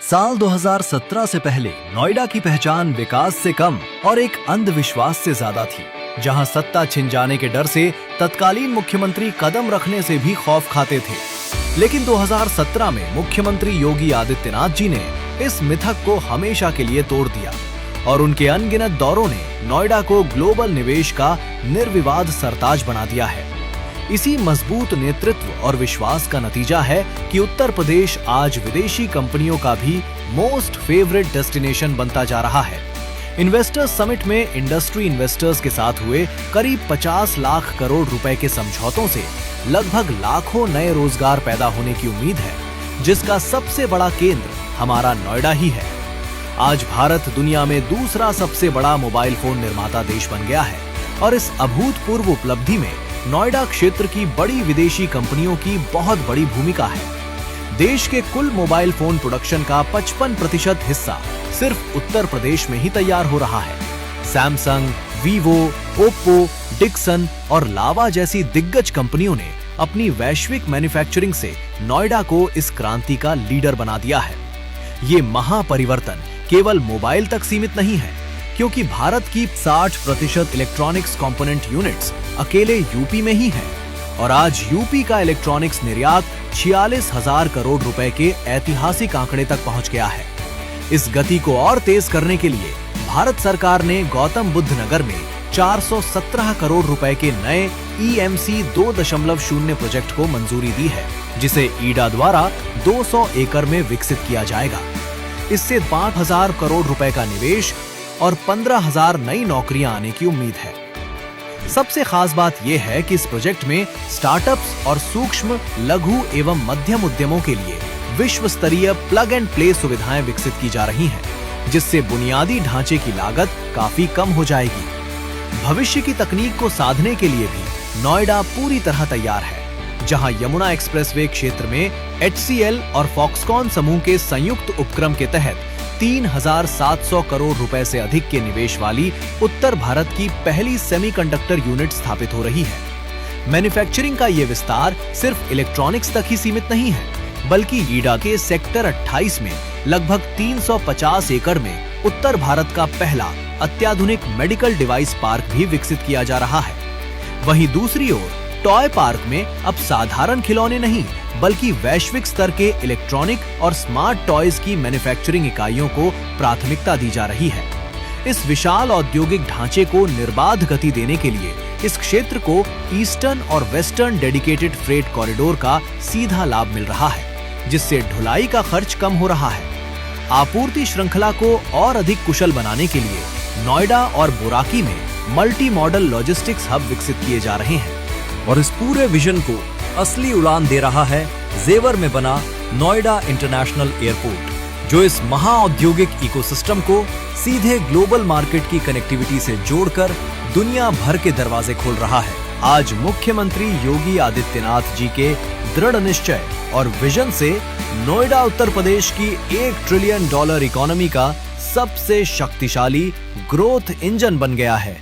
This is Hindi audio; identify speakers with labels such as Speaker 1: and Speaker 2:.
Speaker 1: साल 2017 से पहले नोएडा की पहचान विकास से कम और एक अंधविश्वास से ज्यादा थी, जहां सत्ता छिन जाने के डर से तत्कालीन मुख्यमंत्री कदम रखने से भी खौफ खाते थे। लेकिन 2017 में मुख्यमंत्री योगी आदित्यनाथ जी ने इस मिथक को हमेशा के लिए तोड़ दिया और उनके अनगिनत दौरों ने नोएडा को ग्लोबल निवेश का निर्विवाद सरताज बना दिया है। इसी मजबूत नेतृत्व और विश्वास का नतीजा है कि उत्तर प्रदेश आज विदेशी कंपनियों का भी मोस्ट फेवरेट डेस्टिनेशन बनता जा रहा है। इन्वेस्टर्स समिट में इंडस्ट्री इन्वेस्टर्स के साथ हुए करीब 50 लाख करोड़ रुपए के समझौतों से लगभग लाखों नए रोजगार पैदा होने की उम्मीद है, जिसका सबसे बड़ा केंद्र हमारा नोएडा ही है। आज भारत दुनिया में दूसरा सबसे बड़ा मोबाइल फोन निर्माता देश बन गया है और इस अभूतपूर्व उपलब्धि में नोएडा क्षेत्र की बड़ी विदेशी कंपनियों की बहुत बड़ी भूमिका है। देश के कुल मोबाइल फोन प्रोडक्शन का 55% हिस्सा सिर्फ उत्तर प्रदेश में ही तैयार हो रहा है। सैमसंग, वीवो, ओप्पो, डिक्सन और लावा जैसी दिग्गज कंपनियों ने अपनी वैश्विक मैन्युफैक्चरिंग से नोएडा को इस क्रांति का लीडर बना दिया है। ये महापरिवर्तन केवल मोबाइल तक सीमित नहीं है, क्योंकि भारत की 60% इलेक्ट्रॉनिक्स कंपोनेंट यूनिट्स अकेले यूपी में ही हैं और आज यूपी का इलेक्ट्रॉनिक्स निर्यात 46,000 करोड़ रुपए के ऐतिहासिक आंकड़े तक पहुंच गया है। इस गति को और तेज करने के लिए भारत सरकार ने गौतम बुद्ध नगर में 417 करोड़ रुपए के नए EMC 2.0 प्रोजेक्ट को मंजूरी दी है, जिसे ईडा द्वारा 200 एकड़ में विकसित किया जाएगा। इससे 5,000 करोड़ रुपए का निवेश और 15,000 नई नौकरियां आने की उम्मीद है। सबसे खास बात यह है कि इस प्रोजेक्ट में स्टार्टअप्स और सूक्ष्म, लघु एवं मध्यम उद्यमों के लिए विश्व स्तरीय प्लग एंड प्ले सुविधाएं विकसित की जा रही हैं, जिससे बुनियादी ढांचे की लागत काफी कम हो जाएगी। भविष्य की तकनीक को साधने के लिए भी नोएडा पूरी तरह तैयार है, जहां यमुना एक्सप्रेसवे क्षेत्र में HCL और फॉक्सकॉन समूह के संयुक्त उपक्रम के तहत 3,700 करोड़ रुपए से अधिक के निवेश वाली उत्तर भारत की पहली सेमीकंडक्टर यूनिट स्थापित हो रही है। मैन्युफैक्चरिंग का ये विस्तार सिर्फ इलेक्ट्रॉनिक्स तक ही सीमित नहीं है, बल्कि ईडा के सेक्टर 28 में लगभग 350 एकड़ में उत्तर भारत का पहला अत्याधुनिक मेडिकल डिवाइस पार्क भी विकसित किया जा रहा है। वहीं दूसरी ओर टॉय पार्क में अब साधारण खिलौने नहीं, बल्कि वैश्विक स्तर के इलेक्ट्रॉनिक और स्मार्ट टॉयज की मैन्युफैक्चरिंग इकाइयों को प्राथमिकता दी जा रही है। इस विशाल औद्योगिक ढांचे को निर्बाध गति देने के लिए इस क्षेत्र को ईस्टर्न और वेस्टर्न डेडिकेटेड फ्रेट कॉरिडोर का सीधा लाभ मिल रहा है, जिससे ढुलाई का खर्च कम हो रहा है। आपूर्ति श्रृंखला को और अधिक कुशल बनाने के लिए नोएडा और बोराकी में मल्टी मॉडल लॉजिस्टिक्स हब विकसित किए जा रहे हैं और इस पूरे विजन को असली उड़ान दे रहा है जेवर में बना नोएडा इंटरनेशनल एयरपोर्ट, जो इस महाऔद्योगिक इकोसिस्टम को सीधे ग्लोबल मार्केट की कनेक्टिविटी से जोड़कर दुनिया भर के दरवाजे खोल रहा है। आज मुख्यमंत्री योगी आदित्यनाथ जी के दृढ़ निश्चय और विजन से नोएडा उत्तर प्रदेश की $1 ट्रिलियन इकोनॉमी का सबसे शक्तिशाली ग्रोथ इंजन बन गया है।